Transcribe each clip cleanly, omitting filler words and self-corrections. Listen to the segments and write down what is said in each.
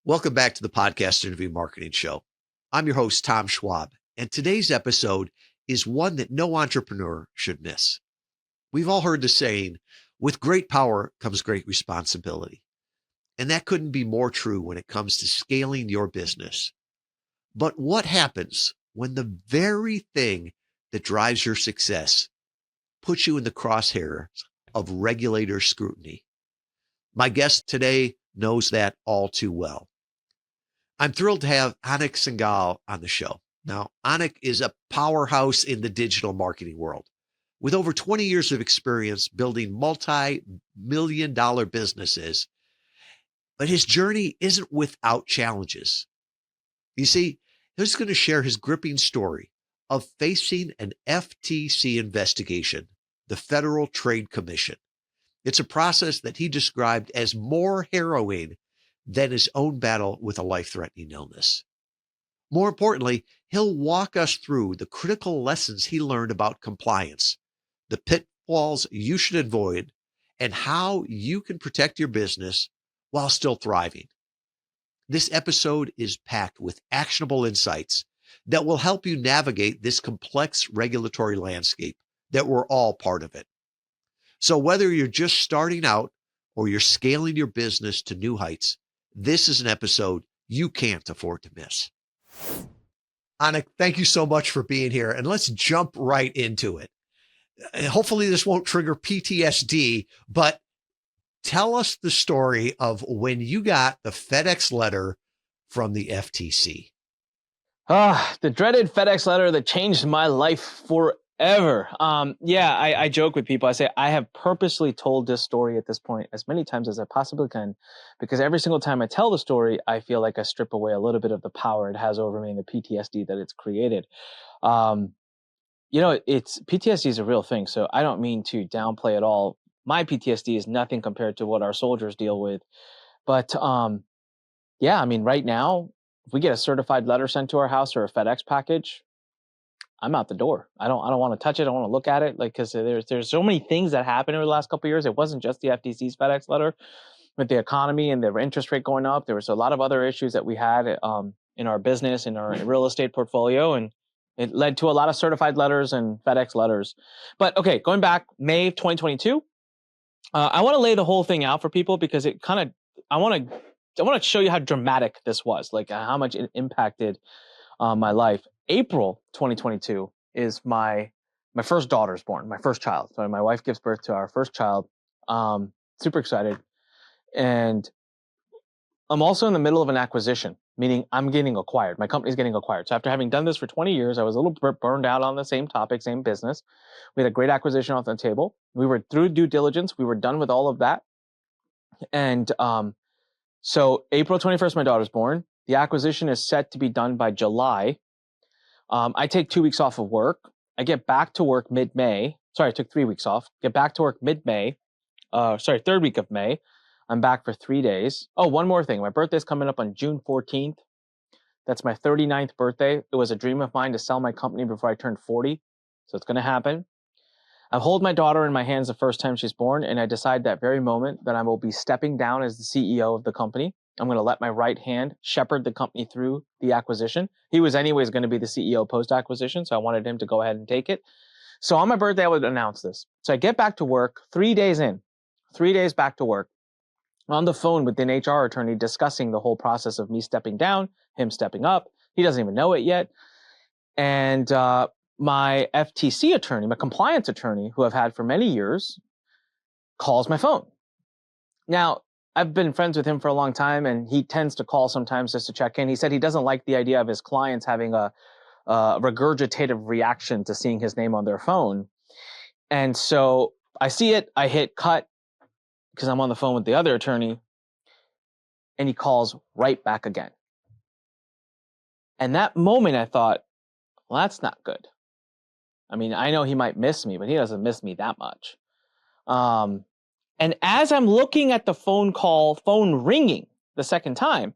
Welcome back to the Podcast Interview Marketing Show. I'm your host, Tom Schwab, and today's episode is one that no entrepreneur should miss. We've all heard the saying, with great power comes great responsibility. And that couldn't be more true when it comes to scaling your business. But what happens when the very thing that drives your success puts you in the crosshairs of regulator scrutiny? My guest today knows that all too well. I'm thrilled to have Anik Singal on the show. Now, Anik is a powerhouse in the digital marketing world with over 20 years of experience building multi-million-dollar businesses. But his journey isn't without challenges. You see, he's going to share his gripping story of facing an FTC investigation, the Federal Trade Commission. It's a process that he described as more harrowing than his own battle with a life-threatening illness. More importantly, he'll walk us through the critical lessons he learned about compliance, the pitfalls you should avoid, and how you can protect your business while still thriving. This episode is packed with actionable insights that will help you navigate this complex regulatory landscape that we're all part of it. So whether you're just starting out or you're scaling your business to new heights, this is an episode you can't afford to miss. Anik, thank you so much for being here, and let's jump right into it. Hopefully this won't trigger PTSD, but tell us the story of when you got the FedEx letter from the FTC. The dreaded FedEx letter that changed my life forever. I joke with people. I say I have purposely told this story at this point as many times as I possibly can, because every single time I tell the story, I feel like I strip away a little bit of the power it has over me and the PTSD that it's created. It's PTSD is a real thing, so I don't mean to downplay at all. My PTSD is nothing compared to what our soldiers deal with. But right now, if we get a certified letter sent to our house or a FedEx package, I'm out the door. I don't want to touch it. I don't want to look at it, because there's so many things that happened over the last couple of years. It wasn't just the FTC's FedEx letter with the economy and the interest rate going up. There was a lot of other issues that we had in our business, in our real estate portfolio, and it led to a lot of certified letters and FedEx letters. But okay, going back May of 2022, I want to lay the whole thing out for people, because it kind of I want to show you how dramatic this was, like how much it impacted my life. April 2022 is my first daughter's born, my first child. So my wife gives birth to our first child. Super excited. And I'm also in the middle of an acquisition, meaning I'm getting acquired. My company's getting acquired. So after having done this for 20 years, I was a little burned out on the same topic, same business. We had a great acquisition off the table. We were through due diligence. We were done with all of that. And so April 21st, my daughter's born. The acquisition is set to be done by July. I take 2 weeks off of work. I get back to work mid-May. Sorry, I took 3 weeks off. Get back to work mid-May. Third week of May. I'm back for 3 days. Oh, one more thing. My birthday's coming up on June 14th. That's my 39th birthday. It was a dream of mine to sell my company before I turned 40. So it's going to happen. I hold my daughter in my hands the first time she's born, and I decide that very moment that I will be stepping down as the CEO of the company. I'm going to let my right hand shepherd the company through the acquisition. He was anyways going to be the CEO post-acquisition, so I wanted him to go ahead and take it. So on my birthday, I would announce this. So I get back to work 3 days in, 3 days back to work, on the phone with an HR attorney discussing the whole process of me stepping down, him stepping up. He doesn't even know it yet. And my FTC attorney, my compliance attorney, who I've had for many years, calls my phone. Now, I've been friends with him for a long time, and he tends to call sometimes just to check in. He said he doesn't like the idea of his clients having a regurgitative reaction to seeing his name on their phone. And so I see it, I hit cut because I'm on the phone with the other attorney, and he calls right back again. And that moment I thought, well, that's not good. I mean, I know he might miss me, but he doesn't miss me that much. And as I'm looking at the phone ringing the second time,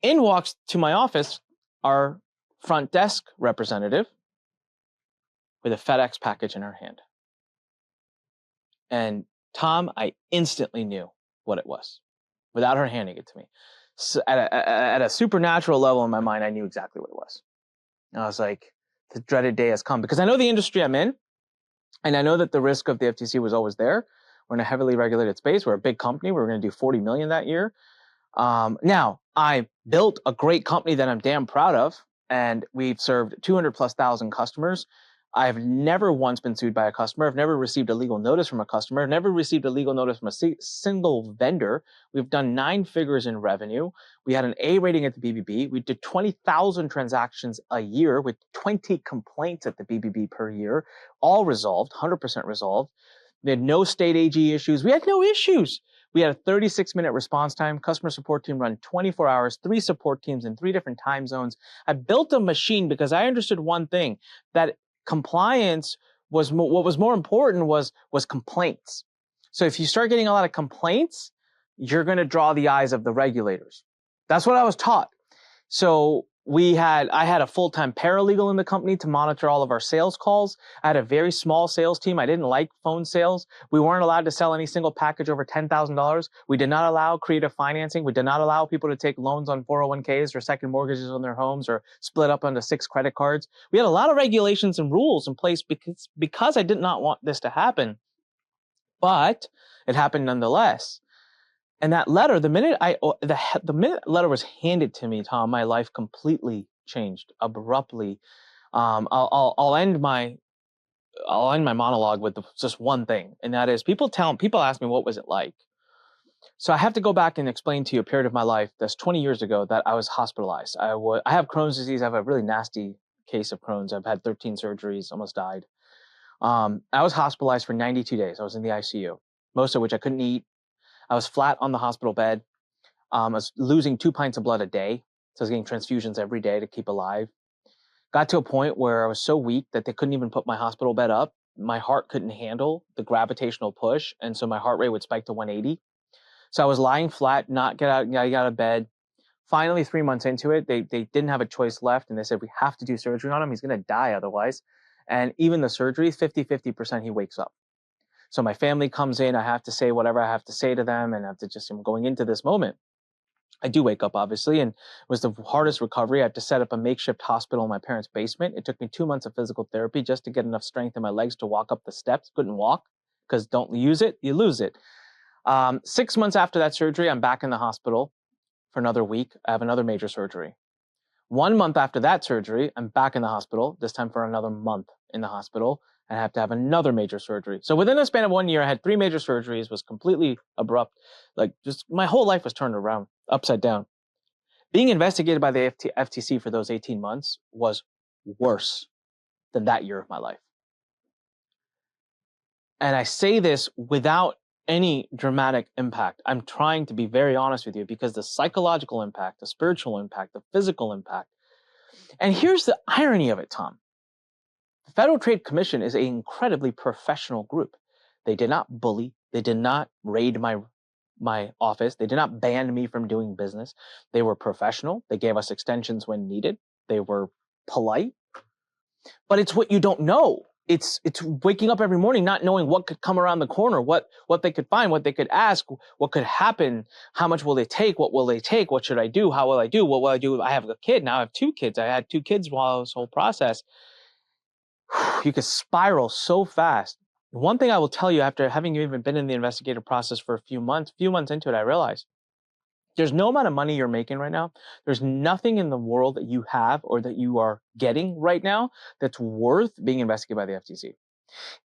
in walks to my office our front desk representative with a FedEx package in her hand. And Tom, I instantly knew what it was without her handing it to me. at a supernatural level in my mind, I knew exactly what it was. And I was like, the dreaded day has come, because I know the industry I'm in, and I know that the risk of the FTC was always there. We're in a heavily regulated space. We're a big company. We're going to do 40 million that year. Now, I built a great company that I'm damn proud of, and we've served 200,000+ customers. I've never once been sued by a customer. I've never received a legal notice from a customer. I've never received a legal notice from a single vendor. We've done 9 figures in revenue. We had an A rating at the BBB. We did 20,000 transactions a year with 20 complaints at the BBB per year, all resolved, 100% resolved. We had no state AG issues. We had no issues. We had a 36-minute response time. Customer support team run 24 hours, 3 support teams in 3 different time zones. I built a machine because I understood one thing, that compliance was what was more important was complaints. So if you start getting a lot of complaints, you're going to draw the eyes of the regulators. That's what I was taught. So I had a full-time paralegal in the company to monitor all of our sales calls. I had a very small sales team. I didn't like phone sales. We weren't allowed to sell any single package over $10,000. We did not allow creative financing. We did not allow people to take loans on 401ks or second mortgages on their homes or split up into 6 credit cards. We had a lot of regulations and rules in place because I did not want this to happen. But it happened nonetheless. And that letter, the minute letter was handed to me, Tom, my life completely changed abruptly. I'll end my monologue with just one thing, and that is people ask me what was it like. So I have to go back and explain to you a period of my life that's 20 years ago that I was hospitalized. I have Crohn's disease. I have a really nasty case of Crohn's. I've had 13 surgeries, almost died. I was hospitalized for 92 days. I was in the ICU, most of which I couldn't eat. I was flat on the hospital bed. I was losing 2 pints of blood a day. So I was getting transfusions every day to keep alive. Got to a point where I was so weak that they couldn't even put my hospital bed up. My heart couldn't handle the gravitational push. And so my heart rate would spike to 180. So I was lying flat, not get out of bed. Finally, 3 months into it, they didn't have a choice left. And they said, we have to do surgery on him. He's going to die otherwise. And even the surgery, 50% he wakes up. So my family comes in, I have to say whatever I have to say to them, and I have to I'm going into this moment. I do wake up, obviously, and it was the hardest recovery. I had to set up a makeshift hospital in my parents' basement. It took me 2 months of physical therapy just to get enough strength in my legs to walk up the steps. Couldn't walk, because don't use it, you lose it. 6 months after that surgery, I'm back in the hospital for another week. I have another major surgery. 1 month after that surgery, I'm back in the hospital, this time for another month in the hospital. I have to have another major surgery. So within the span of 1 year, I had 3 major surgeries, was completely abrupt. Like, just my whole life was turned around, upside down. Being investigated by the FTC for those 18 months was worse than that year of my life. And I say this without any dramatic impact. I'm trying to be very honest with you, because the psychological impact, the spiritual impact, the physical impact. And here's the irony of it, Tom. The Federal Trade Commission is an incredibly professional group. They did not bully. They did not raid my office. They did not ban me from doing business. They were professional. They gave us extensions when needed. They were polite. But it's what you don't know. It's waking up every morning not knowing what could come around the corner, what they could find, what they could ask, what could happen, how much will they take, what will they take, what should I do, how will I do, what will I do? I have a kid, now I have 2 kids. I had 2 kids while this whole process. You could spiral so fast. One thing I will tell you, after having even been in the investigative process for a few months into it, I realized there's no amount of money you're making right now. There's nothing in the world that you have or that you are getting right now that's worth being investigated by the FTC.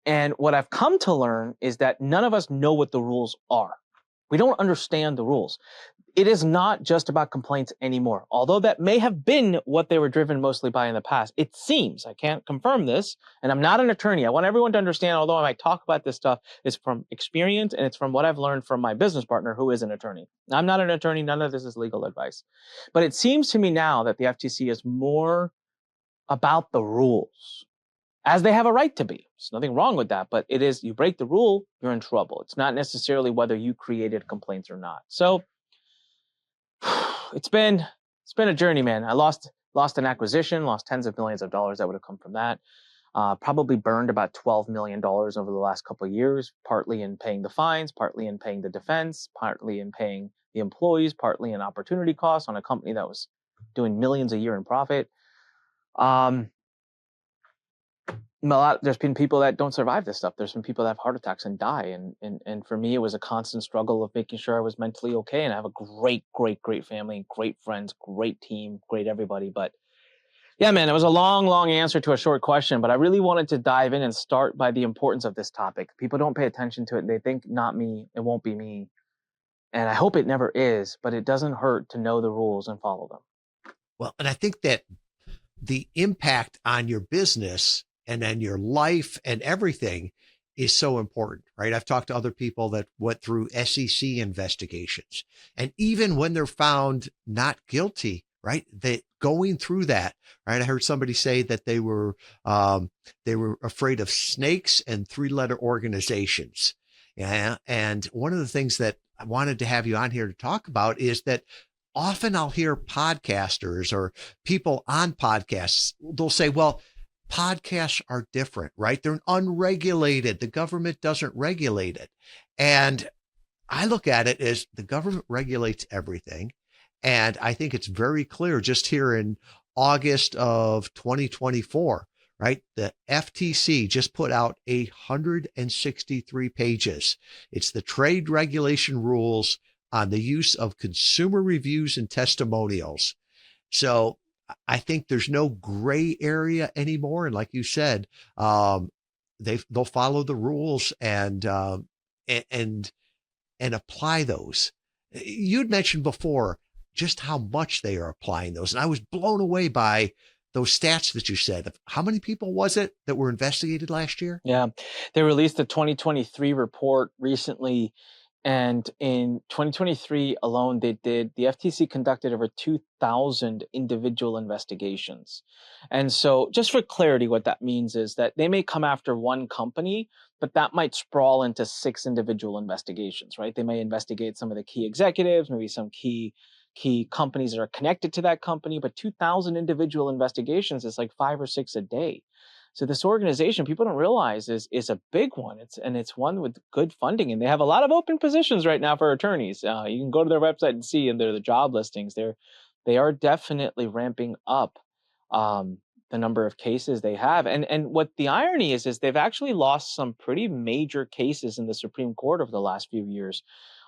And what I've come to learn is that none of us know what the rules are. We don't understand the rules. It is not just about complaints anymore, although that may have been what they were driven mostly by in the past. It seems, I can't confirm this, and I'm not an attorney. I want everyone to understand, although I might talk about this stuff, it's from experience and it's from what I've learned from my business partner, who is an attorney. I'm not an attorney. None of this is legal advice. But it seems to me now that the FTC is more about the rules, as they have a right to be. There's nothing wrong with that, but it is, you break the rule, you're in trouble. It's not necessarily whether you created complaints or not. So it's been a journey, man. I lost an acquisition, lost tens of millions of dollars that would have come from that. Probably burned about $12 million over the last couple of years, partly in paying the fines, partly in paying the defense, partly in paying the employees, partly in opportunity costs on a company that was doing millions a year in profit. There's been people that don't survive this stuff. There's been people that have heart attacks and die. And for me, it was a constant struggle of making sure I was mentally okay. And I have a great family, great friends, great team, great everybody. But yeah, man, it was a long answer to a short question, but I really wanted to dive in and start by the importance of this topic. People don't pay attention to it. They think, not me, it won't be me. And I hope it never is, but it doesn't hurt to know the rules and follow them. Well, and I think that the impact on your business and then your life and everything is so important, right? I've talked to other people that went through SEC investigations, and even when they're found not guilty, right? They going through that, right? I heard somebody say that they were afraid of snakes and 3-letter organizations. Yeah. And one of the things that I wanted to have you on here to talk about is that often I'll hear podcasters or people on podcasts, they'll say, well, podcasts are different, right? They're unregulated. The government doesn't regulate it. And I look at it as the government regulates everything. And I think it's very clear just here in August of 2024, right? The FTC just put out 163 pages. It's the trade regulation rules on the use of consumer reviews and testimonials. So I think there's no gray area anymore. And like you said, they'll follow the rules and apply those. You'd mentioned before just how much they are applying those. And I was blown away by those stats that you said. How many people was it that were investigated last year? Yeah, they released the 2023 report recently. And in 2023 alone, the FTC conducted over 2,000 individual investigations. And so just for clarity, what that means is that they may come after one company, but that might sprawl into 6 individual investigations, right? They may investigate some of the key executives, maybe some key companies that are connected to that company, but 2,000 individual investigations is like 5 or 6 a day. So this organization, people don't realize, is a big one. It's one with good funding, and they have a lot of open positions right now for attorneys. You can go to their website and see, and they're the job listings. They are definitely ramping up the number of cases they have. And what the irony is they've actually lost some pretty major cases in the Supreme Court over the last few years.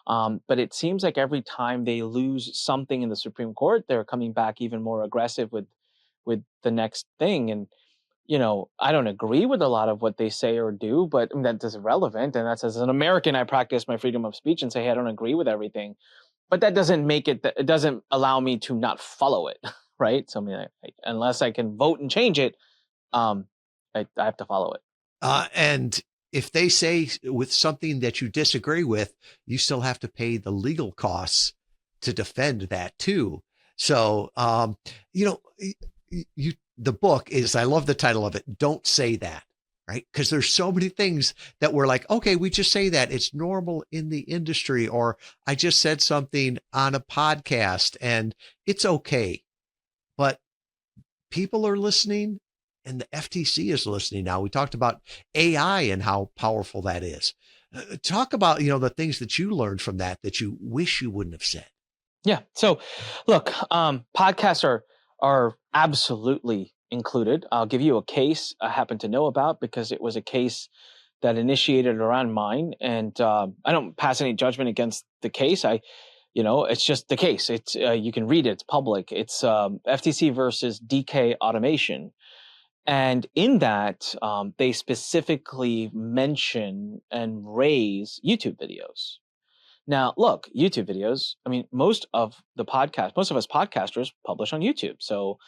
But it seems like every time they lose something in the Supreme Court, they're coming back even more aggressive with the next thing. And I don't agree with a lot of what they say or do, but that is relevant. And that's, as an American, I practice my freedom of speech and say, hey, I don't agree with everything. But that doesn't make it doesn't allow me to not follow it, right? So unless I can vote and change it, I have to follow it. And if they say with something that you disagree with, you still have to pay the legal costs to defend that too. So, the book is, I love the title of it, Don't Say That, right? Because there's so many things that we're like, okay, we just say that. It's normal in the industry, or I just said something on a podcast and it's okay. But people are listening, and the FTC is listening now. We talked about AI and how powerful that is. Talk about, the things that you learned from that you wish you wouldn't have said. Yeah. So look, podcasts are absolutely included. I'll give you a case I happen to know about because it was a case that initiated around mine, and I don't pass any judgment against the case. It's just the case. It's you can read it. It's public. It's FTC versus DK Automation, and in that they specifically mention and raise YouTube videos. Now, look, YouTube videos, most of us podcasters publish on YouTube. So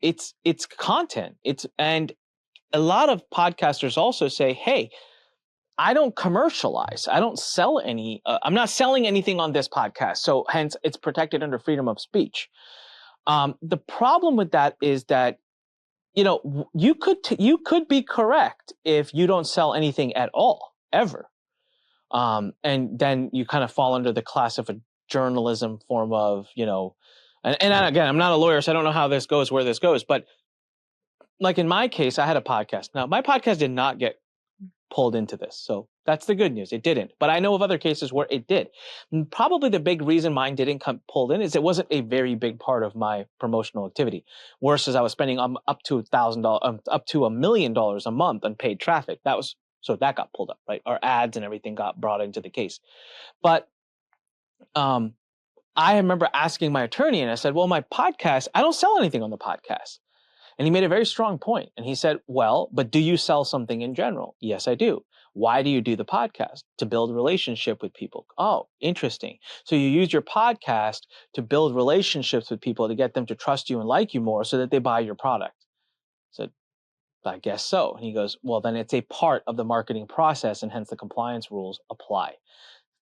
it's content. And a lot of podcasters also say, hey, I don't commercialize. I don't sell any. I'm not selling anything on this podcast. So hence, it's protected under freedom of speech. The problem with that is that, you could be correct if you don't sell anything at all, ever. And then you kind of fall under the class of a journalism form of, and again, I'm not a lawyer, so I don't know how this goes, where this goes, but like in my case, I had a podcast. Now, my podcast did not get pulled into this. So that's the good news. It didn't. But I know of other cases where it did. And probably the big reason mine didn't come pulled in is it wasn't a very big part of my promotional activity. Worse is I was spending up to $1,000, up to $1 million a month on paid traffic. So that got pulled up, right? Our ads and everything got brought into the case. But I remember asking my attorney, and I said, well, my podcast, I don't sell anything on the podcast. And he made a very strong point. And he said, well, but do you sell something in general? Yes, I do. Why do you do the podcast? To build a relationship with people. Oh, interesting. So you use your podcast to build relationships with people to get them to trust you and like you more so that they buy your product. I said, I guess so. And he goes, well, then it's a part of the marketing process and hence the compliance rules apply.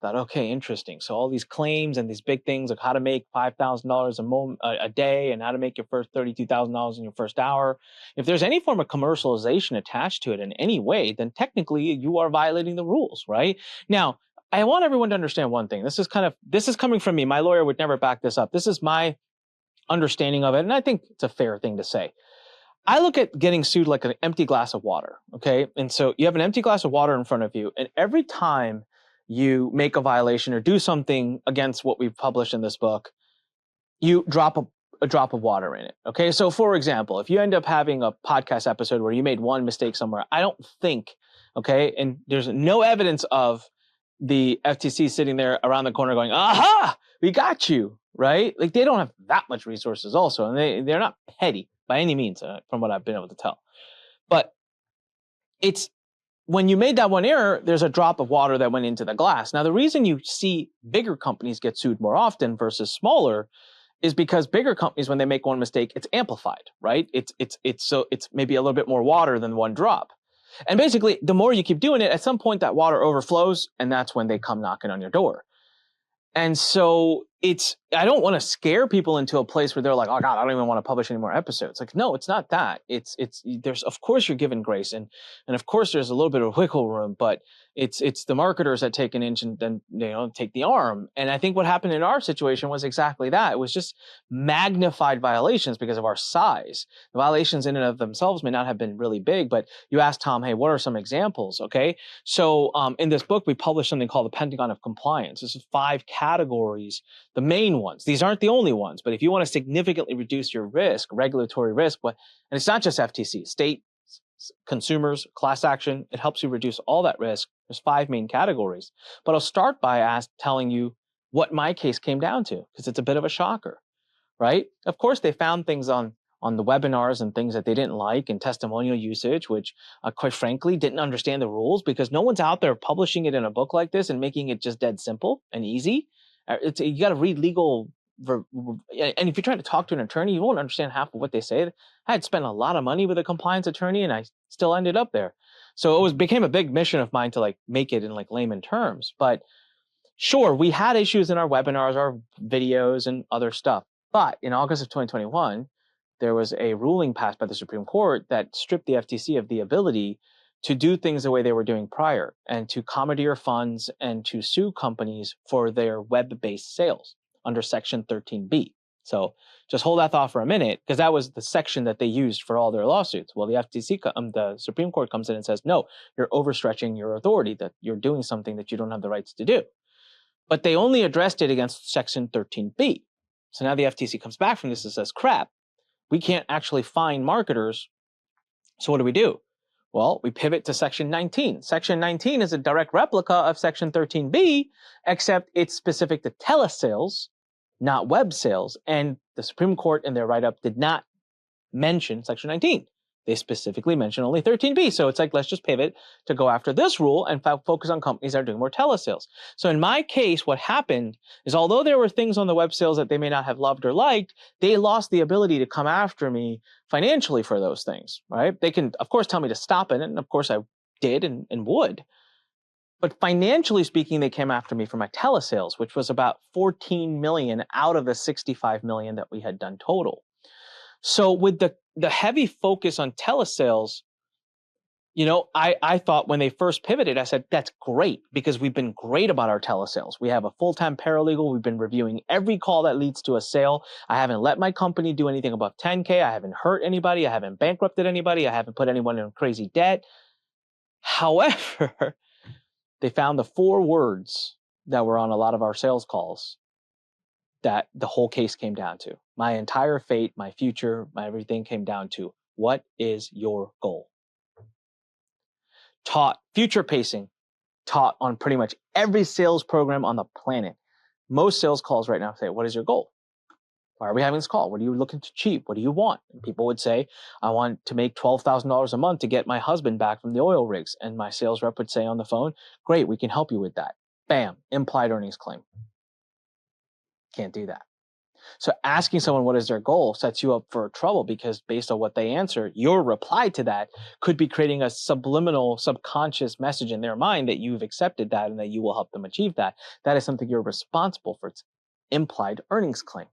Thought, okay, interesting. So all these claims and these big things like how to make $5,000 a day and how to make your first $32,000 in your first hour. If there's any form of commercialization attached to it in any way, then technically you are violating the rules, right? Now, I want everyone to understand one thing. This is coming from me. My lawyer would never back this up. This is my understanding of it. And I think it's a fair thing to say. I look at getting sued like an empty glass of water. Okay. And so you have an empty glass of water in front of you. And every time you make a violation or do something against what we've published in this book, you drop a drop of water in it. Okay. So for example, if you end up having a podcast episode where you made one mistake somewhere, I don't think, okay, and there's no evidence of the FTC sitting there around the corner going, aha, we got you, right? Like they don't have that much resources also. And they're not petty by any means from what I've been able to tell. But it's, when you made that one error, there's a drop of water that went into the glass. Now, the reason you see bigger companies get sued more often versus smaller is because bigger companies, when they make one mistake, it's amplified, right? It's maybe a little bit more water than one drop. And basically, the more you keep doing it, at some point that water overflows, and that's when they come knocking on your door. And so I don't want to scare people into a place where they're like, oh God, I don't even want to publish any more episodes. Like, no, it's not that. There's, of course you're given grace and of course there's a little bit of wiggle room, but it's the marketers that take an inch and then, take the arm. And I think what happened in our situation was exactly that. It was just magnified violations because of our size. The violations in and of themselves may not have been really big, but you asked Tom, hey, what are some examples? Okay. So in this book, we published something called the Pentagon of Compliance. This is 5 categories, the main ones. These aren't the only ones, but if you want to significantly reduce your risk, regulatory risk, and it's not just FTC, state, consumers, class action, it helps you reduce all that risk. There's 5 main categories. But I'll start by telling you what my case came down to, because it's a bit of a shocker, right? Of course, they found things on the webinars and things that they didn't like and testimonial usage, which quite frankly didn't understand the rules because no one's out there publishing it in a book like this and making it just dead simple and easy. You got to read legal, and if you're trying to talk to an attorney, you won't understand half of what they say. I had spent a lot of money with a compliance attorney and I still ended up there. So it became a big mission of mine to like make it in like layman terms. But sure, we had issues in our webinars, our videos and other stuff. But in August of 2021, there was a ruling passed by the Supreme Court that stripped the FTC of the ability to do things the way they were doing prior and to commandeer funds and to sue companies for their web-based sales under Section 13B. So just hold that thought for a minute, because that was the section that they used for all their lawsuits. Well, the FTC, the Supreme Court comes in and says, no, you're overstretching your authority, that you're doing something that you don't have the rights to do. But they only addressed it against Section 13B. So now the FTC comes back from this and says, crap, we can't actually fine marketers. So what do? Well, we pivot to Section 19. Section 19 is a direct replica of Section 13B, except it's specific to telesales, not web sales. And the Supreme Court in their write-up did not mention Section 19. They specifically mentioned only 13B. So it's like, let's just pivot to go after this rule and focus on companies that are doing more telesales. So in my case, what happened is although there were things on the web sales that they may not have loved or liked, they lost the ability to come after me financially for those things, right? They can, of course, tell me to stop it. And of course I did and would. But financially speaking, they came after me for my telesales, which was about 14 million out of the 65 million that we had done total. So with the heavy focus on telesales, I thought when they first pivoted, I said, that's great because we've been great about our telesales. We have a full-time paralegal. We've been reviewing every call that leads to a sale. I haven't let my company do anything above 10K. I haven't hurt anybody. I haven't bankrupted anybody. I haven't put anyone in crazy debt. However, they found the 4 words that were on a lot of our sales calls that the whole case came down to. My entire fate, my future, my everything came down to, what is your goal? Taught future pacing, taught on pretty much every sales program on the planet. Most sales calls right now say, what is your goal? Why are we having this call? What are you looking to achieve? What do you want? And people would say, I want to make $12,000 a month to get my husband back from the oil rigs. And my sales rep would say on the phone, great, we can help you with that. Bam, implied earnings claim. Can't do that. So asking someone what is their goal sets you up for trouble because based on what they answer, your reply to that could be creating a subliminal, subconscious message in their mind that you've accepted that and that you will help them achieve that. That is something you're responsible for. It's implied earnings claim.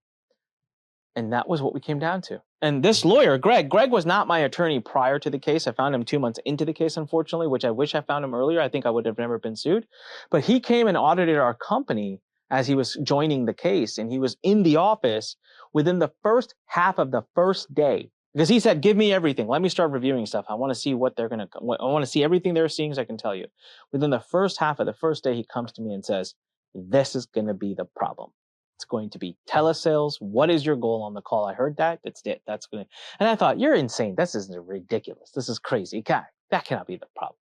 And that was what we came down to. And this lawyer, Greg was not my attorney prior to the case. I found him 2 months into the case, unfortunately, which I wish I found him earlier. I think I would have never been sued. But he came and audited our company as he was joining the case, and he was in the office within the first half of the first day because he said, give me everything. Let me start reviewing stuff. I want to see what I want to see everything they're seeing so I can tell you. Within the first half of the first day, he comes to me and says, this is going to be the problem. It's going to be telesales. What is your goal on the call? I heard that. That's it. That's going to, and I thought, you're insane. This is ridiculous. This is crazy. God, that cannot be the problem.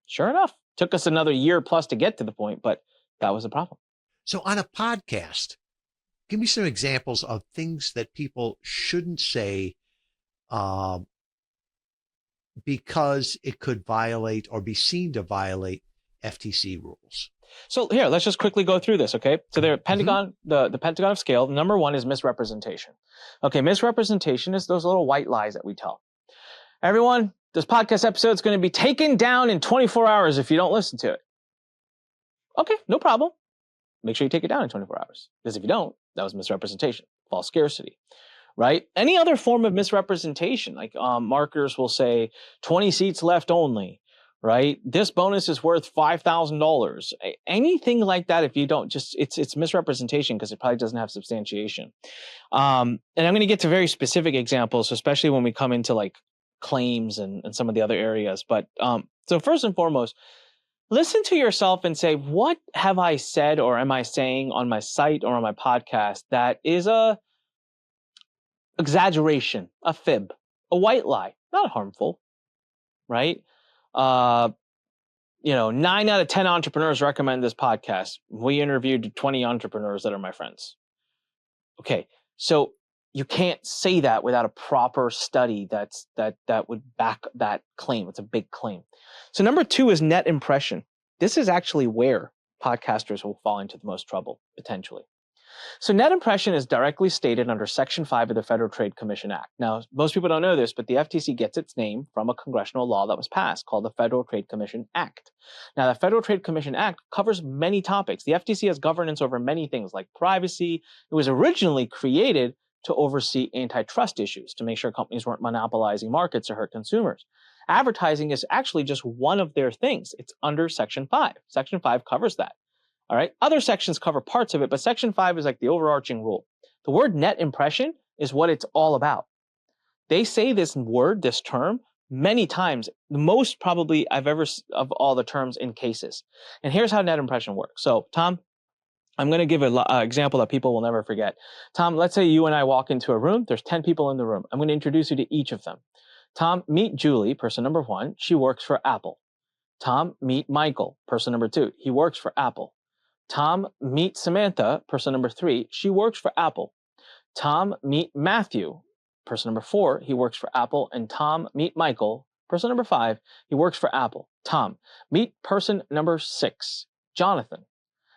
Sure enough, took us another year plus to get to the point, but that was the problem. So on a podcast, give me some examples of things that people shouldn't say because it could violate or be seen to violate FTC rules. So here, let's just quickly go through this, okay? So the Pentagon, the Pentagon of scale, number 1 is misrepresentation. Okay, misrepresentation is those little white lies that we tell. Everyone, this podcast episode is going to be taken down in 24 hours if you don't listen to it. Okay, no problem. Make sure you take it down in 24 hours. Because if you don't, that was misrepresentation, false scarcity, right? Any other form of misrepresentation, like marketers will say 20 seats left only, right? This bonus is worth $5,000. Anything like that, if you don't just, it's misrepresentation because it probably doesn't have substantiation. And I'm going to get to very specific examples, especially when we come into like claims and some of the other areas. But so first and foremost, listen to yourself and say, what have I said or am I saying on my site or on my podcast that is a exaggeration, a fib, a white lie, not harmful, right? 9 out of 10 entrepreneurs recommend this podcast. We interviewed 20 entrepreneurs that are my friends. Okay, so you can't say that without a proper study that would back that claim. It's a big claim. So number 2 is net impression. This is actually where podcasters will fall into the most trouble, potentially. So net impression is directly stated under Section 5 of the Federal Trade Commission Act. Now, most people don't know this, but the FTC gets its name from a congressional law that was passed called the Federal Trade Commission Act. Now, the Federal Trade Commission Act covers many topics. The FTC has governance over many things like privacy. It was originally created to oversee antitrust issues, to make sure companies weren't monopolizing markets to hurt consumers. Advertising is actually just one of their things. It's under Section 5. Section 5 covers that. All right. Other sections cover parts of it, but Section 5 is like the overarching rule. The word net impression is what it's all about. They say this word, this term, many times, the most probably I've ever of all the terms in cases. And here's how net impression works. So, Tom, I'm going to give an example that people will never forget. Tom, let's say you and I walk into a room. There's 10 people in the room. I'm going to introduce you to each of them. Tom, meet Julie, person number 1. She works for Apple. Tom, meet Michael, person number 2. He works for Apple. Tom, meet Samantha, person number 3. She works for Apple. Tom, meet Matthew, person number 4. He works for Apple. And Tom, meet Michael, person number 5. He works for Apple. Tom, meet person number 6, Jonathan.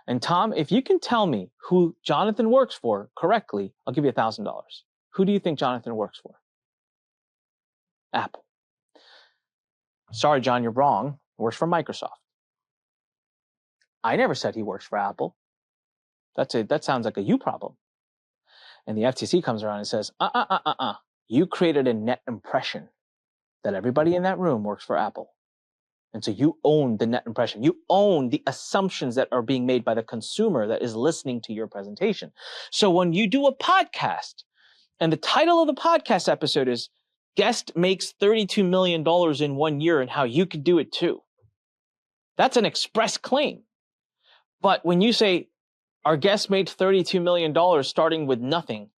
And Tom, if you can tell me who Jonathan works for correctly, I'll give you $1,000. Who do you think Jonathan works for? Apple. Sorry, John, you're wrong. He works for Microsoft. I never said he works for Apple. That sounds like a you problem. And the FTC comes around and says, You created a net impression that everybody in that room works for Apple. And so you own the net impression. You own the assumptions that are being made by the consumer that is listening to your presentation. So when you do a podcast and the title of the podcast episode is Guest Makes $32 million in 1 year and how you could do it too, that's an express claim. But when you say our guest made $32 million starting with nothing,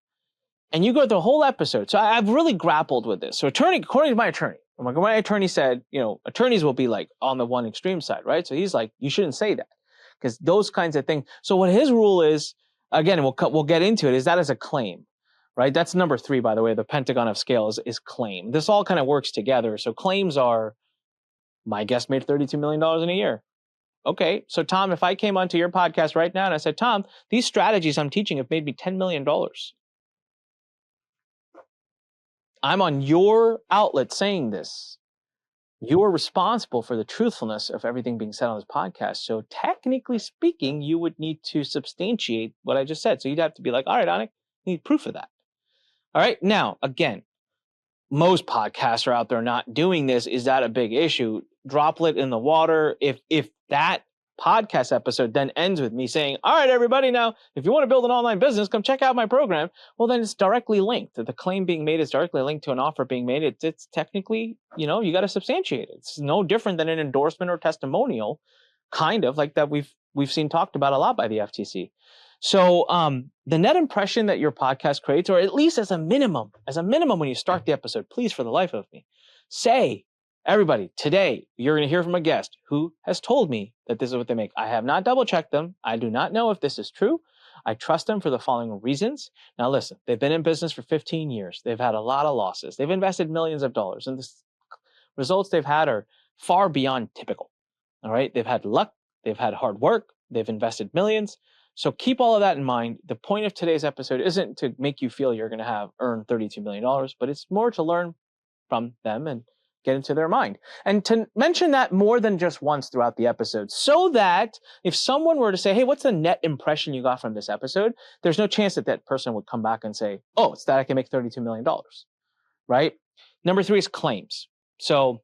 and you go through the whole episode. So I've really grappled with this. So according to my attorney said, attorneys will be like on the one extreme side, right? So he's like, you shouldn't say that because those kinds of things. So what his rule is, again, we'll get into it, is that as a claim, right? That's number 3, by the way, the pentagon of scale is claim. This all kind of works together. So claims are, my guest made $32 million in a year. Okay, so Tom, if I came onto your podcast right now and I said, Tom, these strategies I'm teaching have made me $10 million. I'm on your outlet saying this. You're responsible for the truthfulness of everything being said on this podcast. So technically speaking, you would need to substantiate what I just said. So you'd have to be like, all right, Anik, you need proof of that. All right. Now, again, most podcasts are out there not doing this. Is that a big issue? Droplet in the water. If that podcast episode then ends with me saying, all right, everybody, now, if you want to build an online business, come check out my program. Well, then it's directly linked. The claim being made is directly linked to an offer being made. It's technically, you got to substantiate it. It's no different than an endorsement or testimonial, kind of like that we've seen talked about a lot by the FTC. So the net impression that your podcast creates, or at least as a minimum when you start the episode, please, for the life of me, say, everybody, today you're going to hear from a guest who has told me that this is what they make. I have not double-checked them. I do not know if this is true. I trust them for the following reasons. Now, listen, they've been in business for 15 years. They've had a lot of losses. They've invested millions of dollars, and the results they've had are far beyond typical. All right? They've had luck. They've had hard work. They've invested millions. So keep all of that in mind. The point of today's episode isn't to make you feel you're going to earn $32 million, but it's more to learn from them and get into their mind. And to mention that more than just once throughout the episode, so that if someone were to say, hey, what's the net impression you got from this episode? There's no chance that that person would come back and say, oh, it's that I can make $32 million, right? Number 3 is claims. So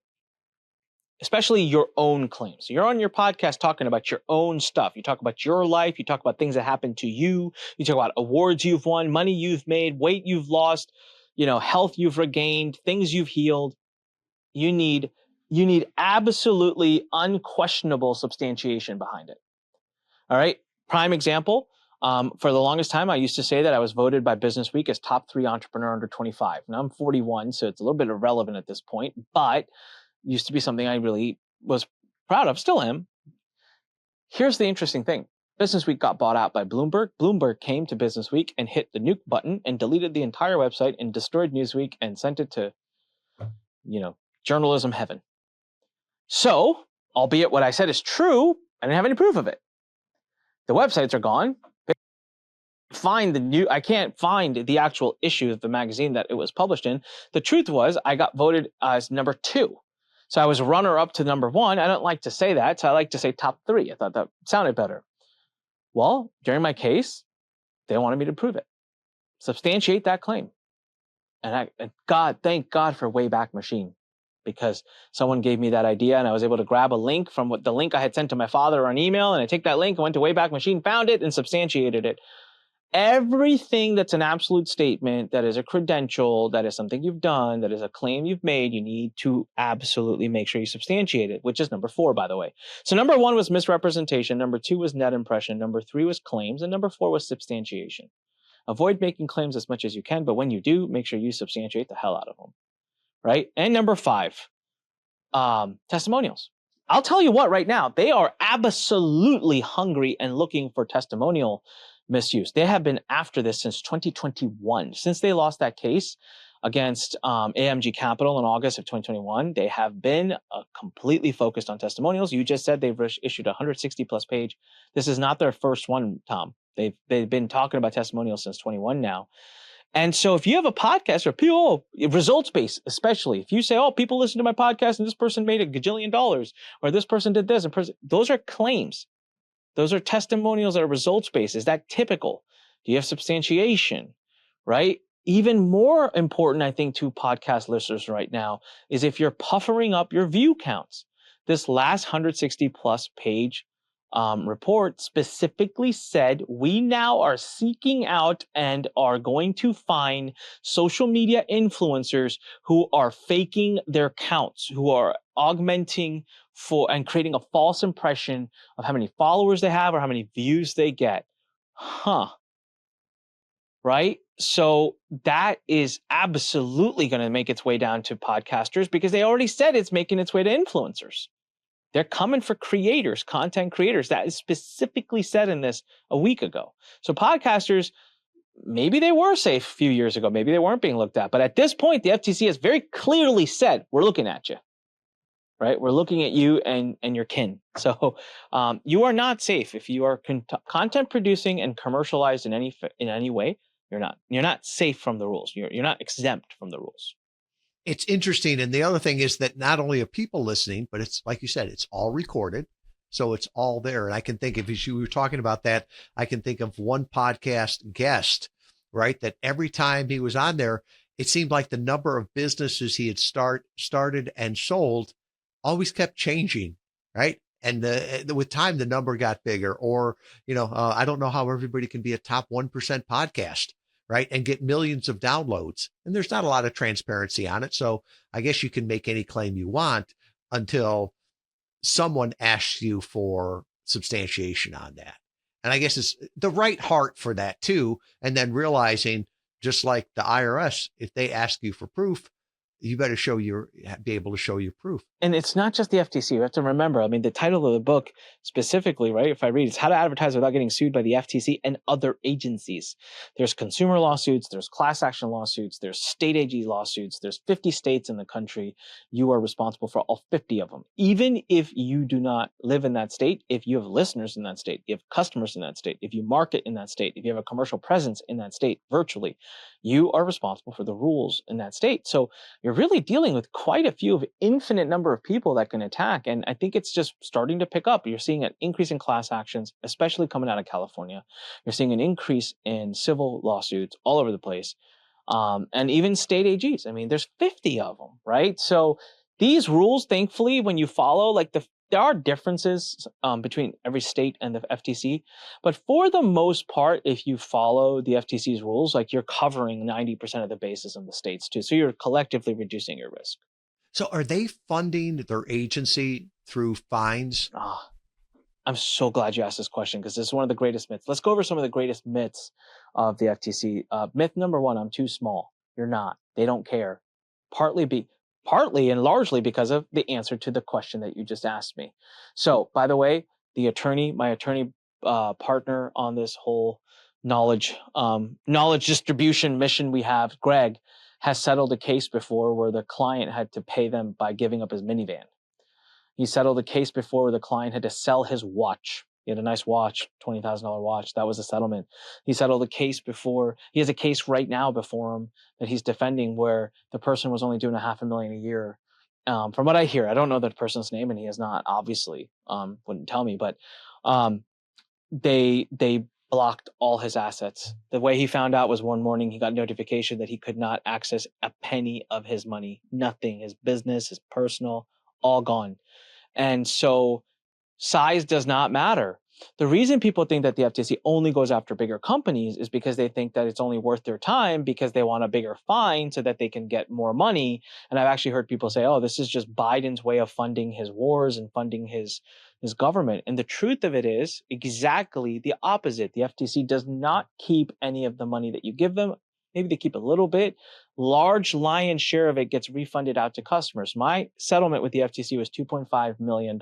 especially your own claims. So you're on your podcast talking about your own stuff. You talk about your life. You talk about things that happened to you. You talk about awards you've won, money you've made, weight you've lost, health you've regained, things you've healed. You need absolutely unquestionable substantiation behind it. All right. Prime example. For the longest time, I used to say that I was voted by Business Week as top 3 entrepreneur under 25. Now I'm 41, so it's a little bit irrelevant at this point, but used to be something I really was proud of, still am. Here's the interesting thing. Business Week got bought out by Bloomberg. Bloomberg came to Business Week and hit the nuke button and deleted the entire website and destroyed Newsweek and sent it to, journalism heaven. So, albeit what I said is true, I didn't have any proof of it. The websites are gone. I can't find the actual issue of the magazine that it was published in. The truth was I got voted as number 2. So I was runner up to number 1. I don't like to say that, so I like to say top 3. I thought that sounded better. Well, during my case, they wanted me to prove it. Substantiate that claim. And thank God for Wayback Machine, because someone gave me that idea and I was able to grab a link from the link I had sent to my father on email, and I take that link and went to Wayback Machine, found it, and substantiated it. Everything that's an absolute statement, that is a credential, that is something you've done, that is a claim you've made, you need to absolutely make sure you substantiate it, which is number 4, by the way. So number 1 was misrepresentation. Number 2 was net impression. Number 3 was claims. And number 4 was substantiation. Avoid making claims as much as you can, but when you do, make sure you substantiate the hell out of them, right? And number 5, testimonials. I'll tell you what, right now, they are absolutely hungry and looking for testimonial misuse. They have been after this since 2021. Since they lost that case against AMG Capital in August of 2021, they have been completely focused on testimonials. You just said they've issued a 160 plus page. This is not their first one, Tom. They've been talking about testimonials since 21 now. And so if you have a podcast or people, results-based, especially if you say, oh, people listen to my podcast and this person made $1 gajillion or this person did this, and those are claims. Those are testimonials that are results-based. Is that typical? Do you have substantiation, right? Even more important, I think, to podcast listeners right now is if you're puffering up your view counts. this last 160 plus page report specifically said, we now are seeking out and are going to find social media influencers who are faking their counts, who are augmenting for and creating a false impression of how many followers they have or how many views they get. Right? So that is absolutely going to make its way down to podcasters, because they already said it's making its way to influencers. They're coming for creators, content creators. That is specifically said in this a week ago. So podcasters, maybe they were safe a few years ago. Maybe they weren't being looked at. But at this point, the FTC has very clearly said, we're looking at you, right? We're looking at you and your kin. So you are not safe if you are content producing and commercialized in any way. You're not safe from the rules. You're not exempt from the rules. It's interesting. And the other thing is that not only are people listening, but it's like you said, it's all recorded. So it's all there. And I can think, if you were talking about that, I can think of one podcast guest, right? That every time he was on there, it seemed like the number of businesses he had started and sold always kept changing, right? And with time, the number got bigger. Or, I don't know how everybody can be a top 1% podcast, right? And get millions of downloads. And there's not a lot of transparency on it. So I guess you can make any claim you want until someone asks you for substantiation on that. And I guess it's the right heart for that too. And then realizing, just like the IRS, if they ask you for proof, you better be able to show your proof. And it's not just the FTC. You have to remember, I mean, the title of the book specifically, right? If I read, it's How to Advertise Without Getting Sued by the FTC and Other Agencies. There's consumer lawsuits, there's class action lawsuits, there's state AG lawsuits, there's 50 states in the country. You are responsible for all 50 of them. Even if you do not live in that state, if you have listeners in that state, you have customers in that state, if you market in that state, if you have a commercial presence in that state virtually, you are responsible for the rules in that state. So you're really dealing with quite a few of infinite number of people that can attack. And I think it's just starting to pick up. You're seeing an increase in class actions, especially coming out of California. You're seeing an increase in civil lawsuits all over the place. And even state AGs. I mean, there's 50 of them, right? So these rules, thankfully, when you follow, there are differences between every state and the FTC, but for the most part, if you follow the FTC's rules, you're covering 90% of the bases of the states too. So you're collectively reducing your risk. So are they funding their agency through fines? I'm so glad you asked this question, because this is one of the greatest myths. Let's go over some of the greatest myths of the FTC. Myth number one, I'm too small. You're not. They don't care. Partly and largely because of the answer to the question that you just asked me. So, by the way, my attorney partner on this whole knowledge distribution mission we have, Greg, has settled a case before where the client had to pay them by giving up his minivan. He settled a case before where the client had to sell his watch. He had a nice watch, $20,000 watch. That was a settlement. He settled a case before. He has a case right now before him that he's defending where the person was only doing $500,000 a year. From what I hear, I don't know that person's name, and he has not, obviously, wouldn't tell me, but they blocked all his assets. The way he found out was one morning he got notification that he could not access a penny of his money, nothing, his business, his personal, all gone. And so size does not matter. The reason people think that the FTC only goes after bigger companies is because they think that it's only worth their time because they want a bigger fine so that they can get more money. And I've actually heard people say, oh, this is just Biden's way of funding his wars and funding his government. And the truth of it is exactly the opposite. The FTC does not keep any of the money that you give them. Maybe they keep a little bit. Large lion's share of it gets refunded out to customers. My settlement with the FTC was $2.5 million,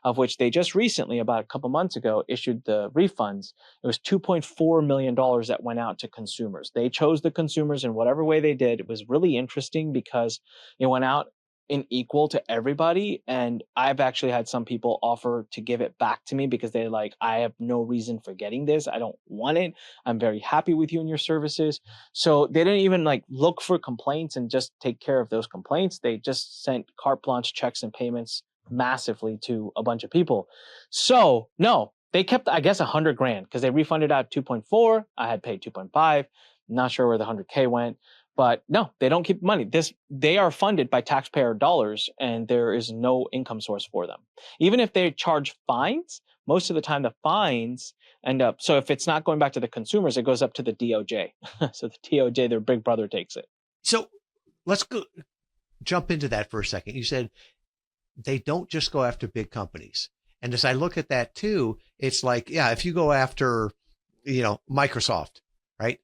of which they just recently, about a couple months ago, issued the refunds. It was $2.4 million that went out to consumers. They chose the consumers in whatever way they did. It was really interesting because it went out in equal to everybody. And I've actually had some people offer to give it back to me because they're like, I have no reason for getting this. I don't want it. I'm very happy with you and your services. So they didn't even look for complaints and just take care of those complaints. They just sent carte blanche checks and payments massively to a bunch of people. So no, they kept, I guess, $100,000 because they refunded out 2.4. I had paid 2.5. Not sure where the 100K went. But no, they don't keep money. They are funded by taxpayer dollars, and there is no income source for them. Even if they charge fines, most of the time the fines end up. So if it's not going back to the consumers, it goes up to the DOJ. So the DOJ, their big brother, takes it. So let's jump into that for a second. You said they don't just go after big companies. And as I look at that too, it's like, yeah, if you go after, Microsoft, right?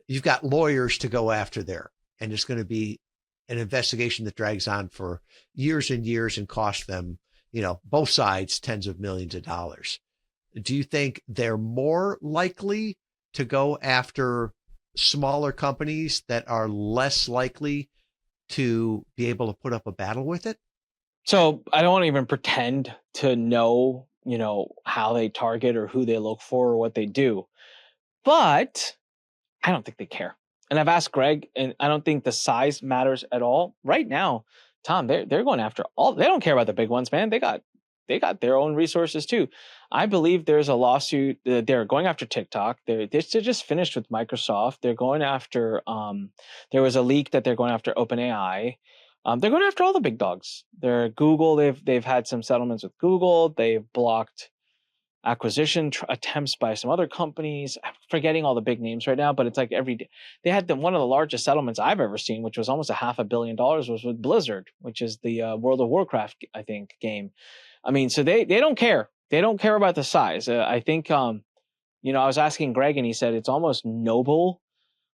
You've got lawyers to go after there, and it's going to be an investigation that drags on for years and years and costs them, both sides tens of millions of dollars. Do you think they're more likely to go after smaller companies that are less likely to be able to put up a battle with it? So I don't want to even pretend to know, how they target or who they look for or what they do, but I don't think they care. And I've asked Greg, and I don't think the size matters at all. Right now, Tom, they're going after all. They don't care about the big ones, man. They got their own resources too. I believe there's a lawsuit. They're going after TikTok. They're just finished with Microsoft. They're going after. There was a leak that they're going after OpenAI. They're going after all the big dogs. They're Google. They've had some settlements with Google. They've blocked acquisition attempts by some other companies. I'm forgetting all the big names right now, but it's like every day. They had one of the largest settlements I've ever seen, which was almost $500 million, was with Blizzard, which is the World of Warcraft, I think, game. I mean, so they don't care. They don't care about the size. I think, I was asking Greg, and he said it's almost noble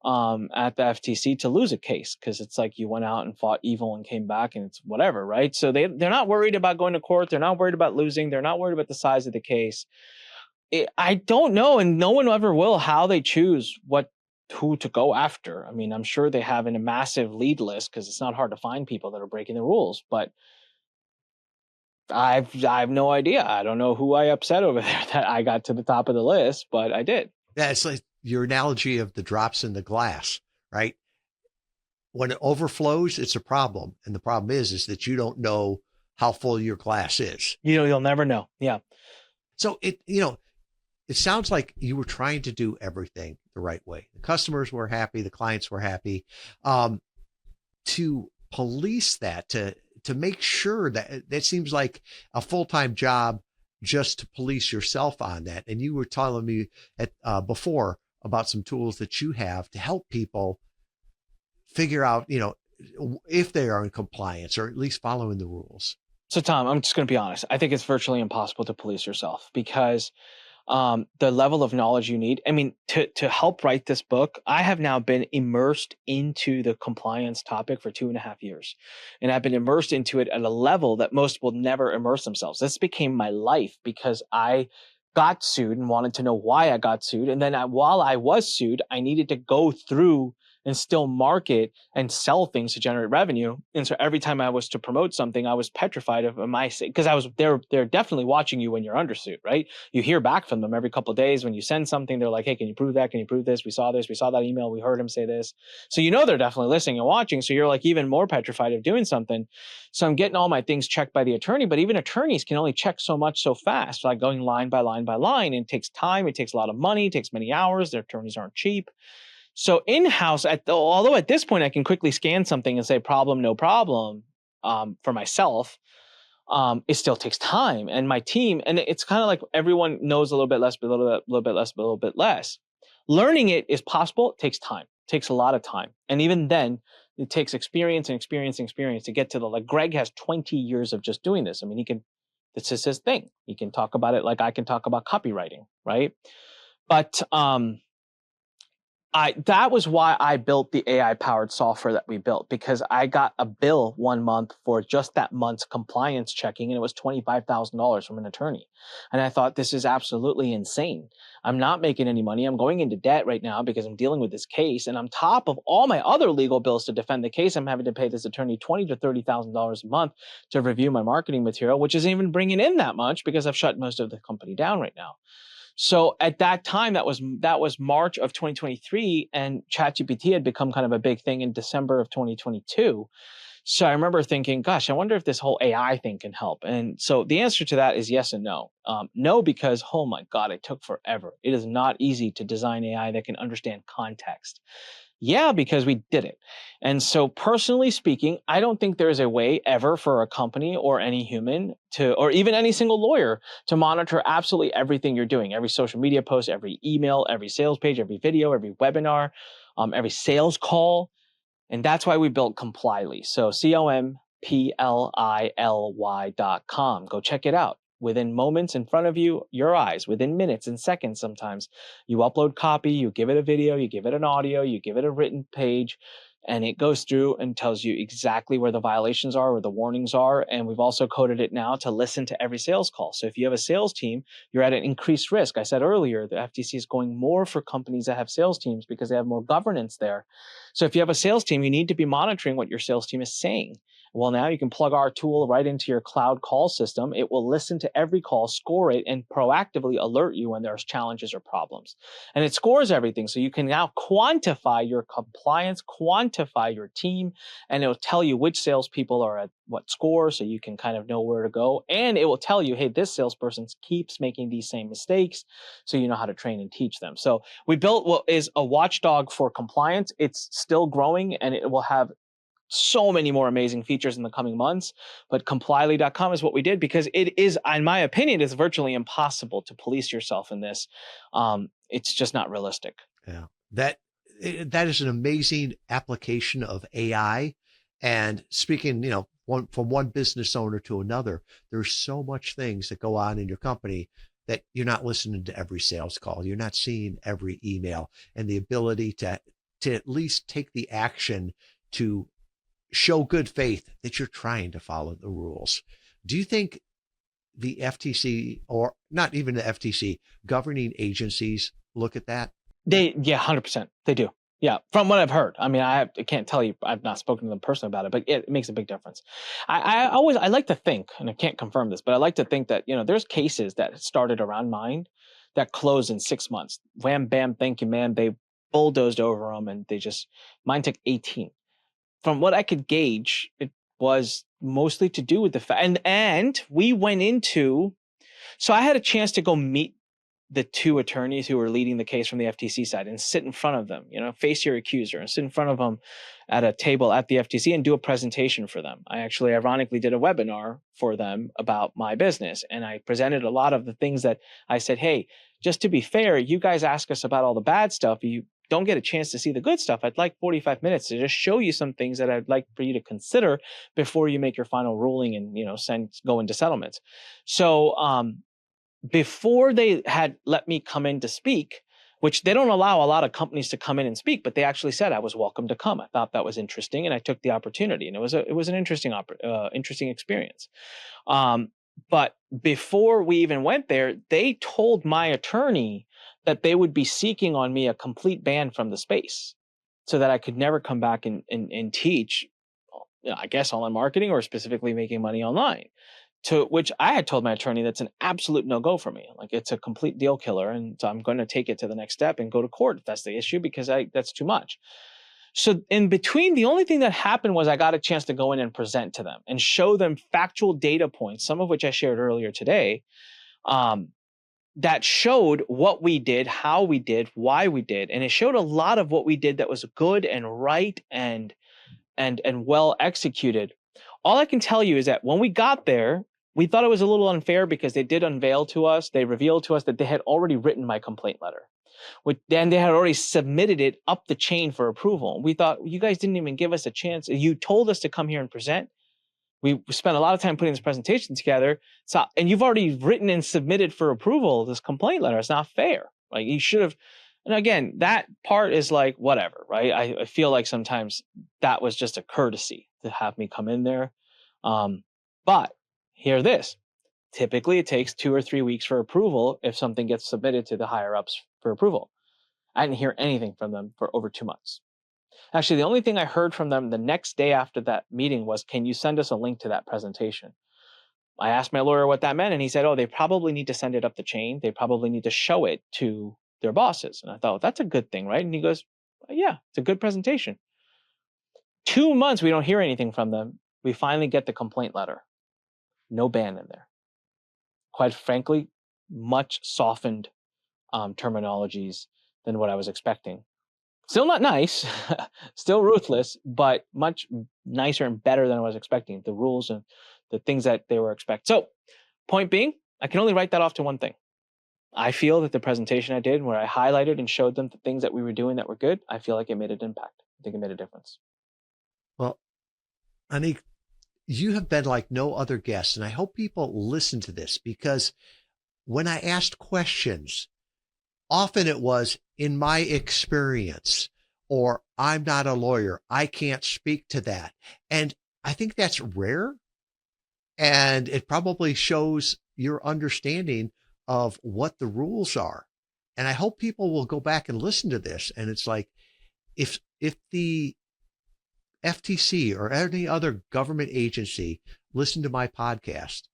at the FTC to lose a case, because it's like you went out and fought evil and came back, and it's whatever, right? So they're not worried about going to court. They're not worried about losing. They're not worried about the size of the case. I don't know, and no one ever will, how they choose who to go after. I mean, I'm sure they have a massive lead list, because it's not hard to find people that are breaking the rules, but I have no idea. I don't know who I upset over there that I got to the top of the list, but I did. Yeah, it's like your analogy of the drops in the glass, right? When it overflows, it's a problem. And the problem is that you don't know how full your glass is. You'll never know. Yeah. So it sounds like you were trying to do everything the right way. The customers were happy. The clients were happy. To police that, to make sure that seems like a full-time job, just to police yourself on that. And you were telling me before about some tools that you have to help people figure out, if they are in compliance or at least following the rules. So Tom, I'm just going to be honest. I think it's virtually impossible to police yourself, because the level of knowledge you need. I mean, to help write this book, I have now been immersed into the compliance topic for 2.5 years. And I've been immersed into it at a level that most will never immerse themselves. This became my life, because I got sued and wanted to know why I got sued. And then while I was sued, I needed to go through and still market and sell things to generate revenue. And so every time I was to promote something, I was petrified of because they're definitely watching you when you're under suit, right? You hear back from them every couple of days when you send something. They're like, hey, can you prove that? Can you prove this? We saw that email. We heard him say this. So they're definitely listening and watching. So you're like even more petrified of doing something. So I'm getting all my things checked by the attorney, but even attorneys can only check so much so fast, like going line by line by line. And it takes time. It takes a lot of money. It takes many hours. Their attorneys aren't cheap. So in-house, although at this point I can quickly scan something and say problem, no problem for myself, it still takes time. And my team, and it's kind of like everyone knows a little bit less, but a little bit less, but a little bit less. Learning it is possible. It takes time. It takes a lot of time. And even then, it takes experience to get to like Greg has 20 years of just doing this. I mean, this is his thing. He can talk about it like I can talk about copywriting, right? But that was why I built the AI-powered software that we built, because I got a bill one month for just that month's compliance checking, and it was $25,000 from an attorney. And I thought, this is absolutely insane. I'm not making any money. I'm going into debt right now because I'm dealing with this case. And on top of all my other legal bills to defend the case, I'm having to pay this attorney $20,000 to $30,000 a month to review my marketing material, which isn't even bringing in that much because I've shut most of the company down right now. So at that time, that was March of 2023, and ChatGPT had become kind of a big thing in December of 2022. So I remember thinking, gosh, I wonder if this whole AI thing can help. And so the answer to that is yes and no. No, because, oh my God, it took forever. It is not easy to design AI that can understand context. Yeah, because we did it. And so personally speaking, I don't think there's a way ever for a company or any human to, or even any single lawyer, to monitor absolutely everything you're doing, every social media post, every email, every sales page, every video, every webinar, every sales call. And that's why we built Complyly. So COMPLILY.com. Go check it out. Within moments in front of you, your eyes, within minutes and seconds sometimes, you upload copy, you give it a video, you give it an audio, you give it a written page, and it goes through and tells you exactly where the violations are, where the warnings are. And we've also coded it now to listen to every sales call. So if you have a sales team, you're at an increased risk. I said earlier, the FTC is going more for companies that have sales teams because they have more governance there. So if you have a sales team, you need to be monitoring what your sales team is saying. Well, now you can plug our tool right into your cloud call system. It will listen to every call, score it, and proactively alert you when there's challenges or problems. And it scores everything. So you can now quantify your compliance, quantify your team, and it'll tell you which salespeople are at what score, so you can kind of know where to go. And it will tell you, hey, this salesperson keeps making these same mistakes, so you know how to train and teach them. So we built what is a watchdog for compliance. It's still growing, and it will have so many more amazing features in the coming months. But complyly.com is what we did because it is, in my opinion, it's virtually impossible to police yourself in this. It's just not realistic. Yeah, that that is an amazing application of AI. And speaking, from one business owner to another, there's so much things that go on in your company that you're not listening to every sales call, you're not seeing every email, and the ability to at least take the action to show good faith that you're trying to follow the rules. Do you think the FTC, or not even the FTC, governing agencies look at that? Yeah, 100%. They do. Yeah, from what I've heard. I mean, I can't tell you, I've not spoken to them personally about it, but it makes a big difference. I like to think, and I can't confirm this, but I like to think that, there's cases that started around mine that closed in 6 months. Wham, bam, thank you, ma'am. They bulldozed over them, and mine took 18. From what I could gauge, it was mostly to do with the fact, and we went into, so I had a chance to go meet the two attorneys who were leading the case from the FTC side and sit in front of them, face your accuser and sit in front of them at a table at the FTC and do a presentation for them. I actually ironically did a webinar for them about my business. And I presented a lot of the things that I said, hey, just to be fair, you guys ask us about all the bad stuff. You don't get a chance to see the good stuff. I'd like 45 minutes to just show you some things that I'd like for you to consider before you make your final ruling and, go into settlements. So, before they had let me come in to speak, which they don't allow a lot of companies to come in and speak, but they actually said I was welcome to come. I thought that was interesting, and I took the opportunity, and it was an interesting experience. But before we even went there, they told my attorney that they would be seeking on me a complete ban from the space, so that I could never come back and teach, I guess, online marketing or specifically making money online. To which I had told my attorney that's an absolute no-go for me. Like, it's a complete deal killer, and so I'm going to take it to the next step and go to court if that's the issue, because that's too much. So in between, the only thing that happened was I got a chance to go in and present to them and show them factual data points, some of which I shared earlier today, that showed what we did, how we did, why we did, and it showed a lot of what we did that was good and right and well executed. All I can tell you is that when we got there, we thought it was a little unfair because they revealed to us that they had already written my complaint letter. Then they had already submitted it up the chain for approval. We thought, you guys didn't even give us a chance. You told us to come here and present. We spent a lot of time putting this presentation together. And you've already written and submitted for approval this complaint letter. It's not fair. Like, you should have. And again, that part is like, whatever, right? I feel like sometimes that was just a courtesy to have me come in there. But hear this. Typically, it takes 2 or 3 weeks for approval if something gets submitted to the higher ups for approval. I didn't hear anything from them for over 2 months. Actually, the only thing I heard from them the next day after that meeting was, can you send us a link to that presentation? I asked my lawyer what that meant, and he said, oh, they probably need to send it up the chain. They probably need to show it to their bosses. And I thought, well, that's a good thing, right? And he goes, yeah, it's a good presentation. 2 months, we don't hear anything from them. We finally get the complaint letter. No ban in there. Quite frankly, much softened terminologies than what I was expecting. Still not nice, still ruthless, but much nicer and better than I was expecting. The rules and the things that they were expecting. So, point being, I can only write that off to one thing. I feel that the presentation I did, where I highlighted and showed them the things that we were doing that were good, I feel like it made an impact. I think it made a difference. Well, Anik, you have been like no other guest, and I hope people listen to this because when I asked questions, often it was in my experience, or I'm not a lawyer, I can't speak to that. And I think that's rare. And it probably shows your understanding of what the rules are. And I hope people will go back and listen to this. And it's like, if the FTC or any other government agency listened to my podcast,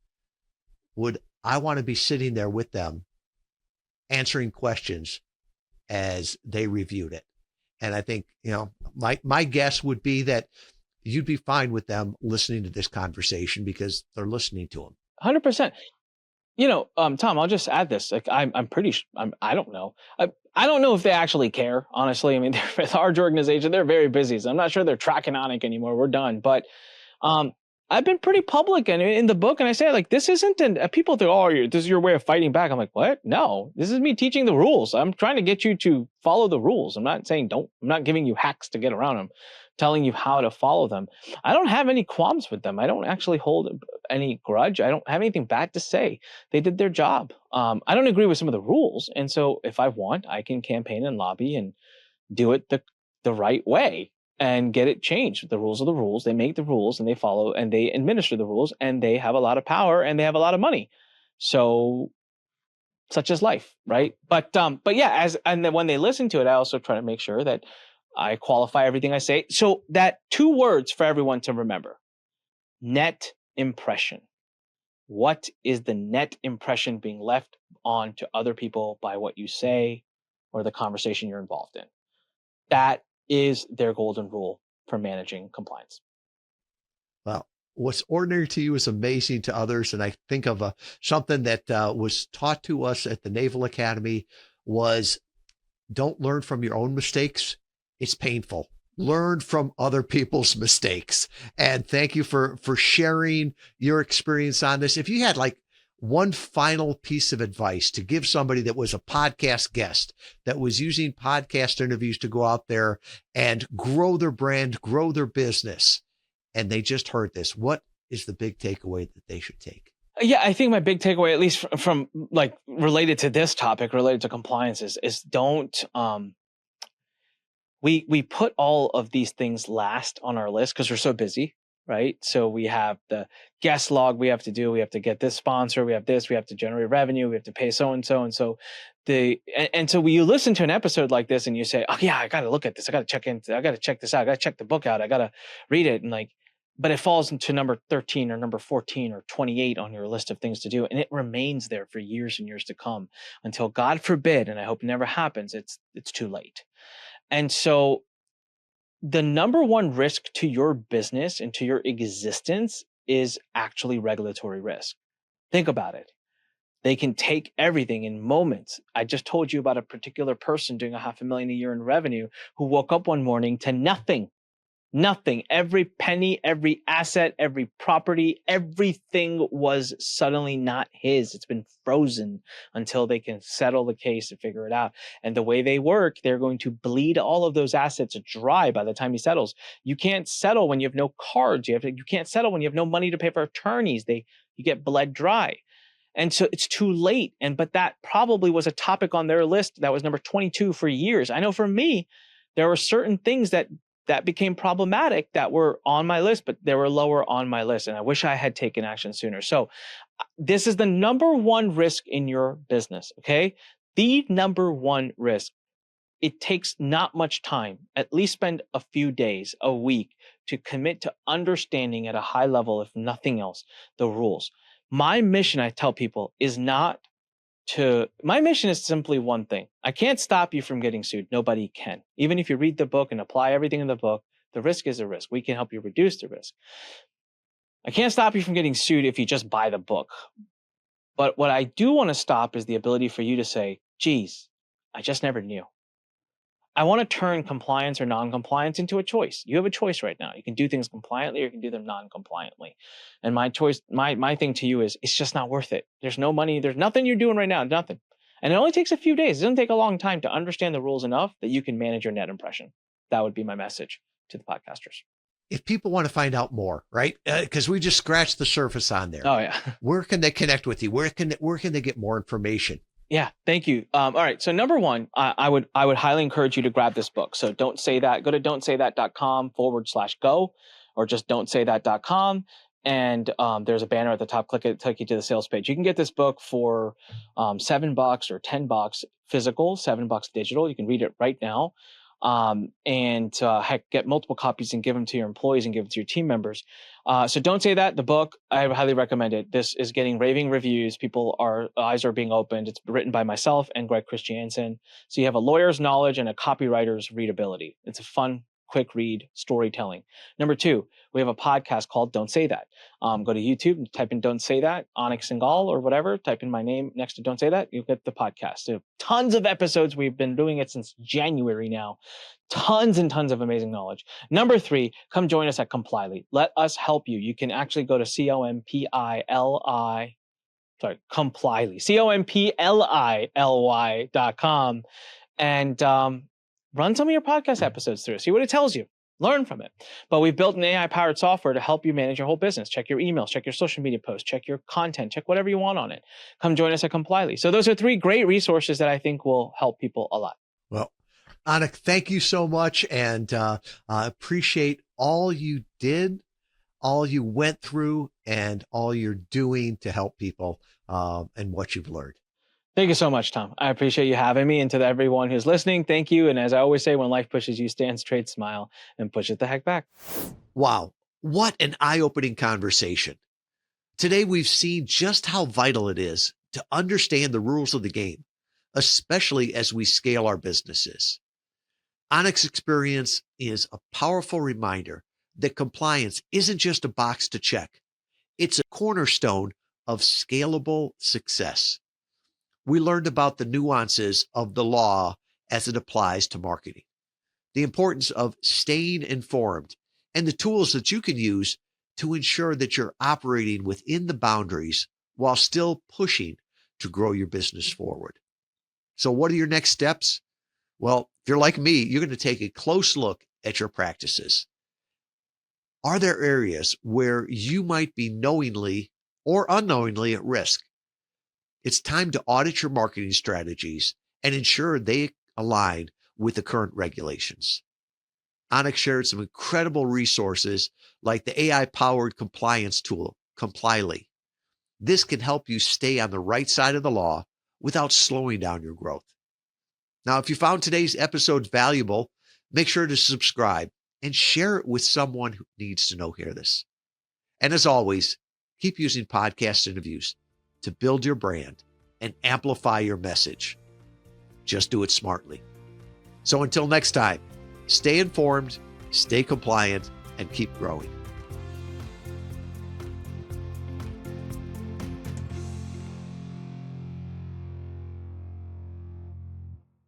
would I want to be sitting there with them answering questions as they reviewed it? And I think, my guess would be that you'd be fine with them listening to this conversation because they're listening to them. 100%. Tom, I'll just add this. Like, I'm pretty. I don't know. I don't know if they actually care. Honestly, I mean, they're a large organization. They're very busy. So I'm not sure they're tracking Anik anymore. We're done. But I've been pretty public and in the book, and I say, like, this isn't people think, oh, this is your way of fighting back. I'm like, what? No, this is me teaching the rules. I'm trying to get you to follow the rules. I'm not saying I'm not giving you hacks to get around them, telling you how to follow them. I don't have any qualms with them. I don't actually hold any grudge. I don't have anything bad to say. They did their job. I don't agree with some of the rules. And so if I want, I can campaign and lobby and do it the right way and get it changed. The rules are the rules. They make the rules and they follow and they administer the rules, and they have a lot of power and they have a lot of money. So such is life, right? But yeah, and then when they listen to it, I also try to make sure that I qualify everything I say. So that 2 words for everyone to remember: net impression. What is the net impression being left on to other people by what you say or the conversation you're involved in? That is their golden rule for managing compliance. Well, what's ordinary to you is amazing to others. And I think of something that was taught to us at the Naval Academy was don't learn from your own mistakes. It's painful. Learn from other people's mistakes. And thank you for sharing your experience on this. If you had like one final piece of advice to give somebody that was a podcast guest that was using podcast interviews to go out there and grow their brand, grow their business, and they just heard this, what is the big takeaway that they should take? Yeah, I think my big takeaway, at least from like related to this topic, related to compliance, is don't we put all of these things last on our list because we're so busy, right? So we have the guest log we have to do, we have to get this sponsor, we have this, we have to generate revenue, we have to pay so and so. And so so when you listen to an episode like this and you say, oh yeah, I got to look at this, I got to check this out, I got to check the book out, I got to read it, and like, but it falls into number 13 or number 14 or 28 on your list of things to do, and it remains there for years and years to come until, God forbid, and I hope it never happens, it's too late. And so the number one risk to your business and to your existence is actually regulatory risk. Think about it. They can take everything in moments. I just told you about a particular person doing $500,000 a year in revenue who woke up one morning to nothing. Nothing. Every penny, every asset, every property, everything was suddenly not his. It's been frozen until they can settle the case and figure it out. And the way they work, they're going to bleed all of those assets dry by the time he settles. You can't settle when you have no cards. You can't settle when you have no money to pay for attorneys. You get bled dry. And so it's too late. But that probably was a topic on their list that was number 22 for years. I know for me, there were certain things that became problematic that were on my list, but they were lower on my list. And I wish I had taken action sooner. So this is the number one risk in your business. Okay. The number one risk. It takes not much time, at least spend a few days, a week, to commit to understanding at a high level, if nothing else, the rules. My mission, I tell people, is my mission is simply one thing. I can't stop you from getting sued. Nobody can. Even if you read the book and apply everything in the book, the risk is a risk. We can help you reduce the risk. I can't stop you from getting sued if you just buy the book. But what I do want to stop is the ability for you to say, geez, I just never knew. I want to turn compliance or non-compliance into a choice. You have a choice right now. You can do things compliantly or you can do them non-compliantly. And my choice, my thing to you is, it's just not worth it. There's no money. There's nothing you're doing right now. Nothing. And it only takes a few days. It doesn't take a long time to understand the rules enough that you can manage your net impression. That would be my message to the podcasters. If people want to find out more, right? Because we just scratched the surface on there. Oh yeah. Where can they connect with you? Where can they get more information? Yeah, thank you. All right. So number one, I would highly encourage you to grab this book. So Don't Say That. Go to don'tsaythat.com/go, or just don'tsaythat.com. And there's a banner at the top. Click it, take you to the sales page. You can get this book for $7 or $10 physical, $7 digital. You can read it right now. Heck, get multiple copies and give them to your employees and give them to your team members. So Don't Say That, the book, I highly recommend it. This is getting raving reviews. Eyes are being opened. It's written by myself and Greg Christiansen. So you have a lawyer's knowledge and a copywriter's readability. It's a fun, quick read, storytelling. Number two, we have a podcast called Don't Say That. Go to YouTube and type in Don't Say That, Anik Singal or whatever, type in my name next to Don't Say That, you'll get the podcast. So tons of episodes. We've been doing it since January now. Tons and tons of amazing knowledge. Number three, come join us at Complyly. Let us help you. You can actually go to Complyly, Complyly.com and run some of your podcast episodes through. See what it tells you. Learn from it. But we've built an AI-powered software to help you manage your whole business. Check your emails, check your social media posts, check your content, check whatever you want on it. Come join us at Complyly. So those are three great resources that I think will help people a lot. Well, Anik, thank you so much. And I appreciate all you did, all you went through, and all you're doing to help people and what you've learned. Thank you so much, Tom. I appreciate you having me. And to everyone who's listening, thank you. And as I always say, when life pushes you, stand straight, smile, and push it the heck back. Wow. What an eye-opening conversation. Today, we've seen just how vital it is to understand the rules of the game, especially as we scale our businesses. Anik's experience is a powerful reminder that compliance isn't just a box to check. It's a cornerstone of scalable success. We learned about the nuances of the law as it applies to marketing, the importance of staying informed, and the tools that you can use to ensure that you're operating within the boundaries while still pushing to grow your business forward. So what are your next steps? Well, if you're like me, you're going to take a close look at your practices. Are there areas where you might be knowingly or unknowingly at risk? It's time to audit your marketing strategies and ensure they align with the current regulations. Anik shared some incredible resources like the AI-powered compliance tool, Complyly. This can help you stay on the right side of the law without slowing down your growth. Now, if you found today's episode valuable, make sure to subscribe and share it with someone who needs to hear this. And as always, keep using podcast interviews to build your brand and amplify your message. Just do it smartly. So until next time, stay informed, stay compliant, and keep growing.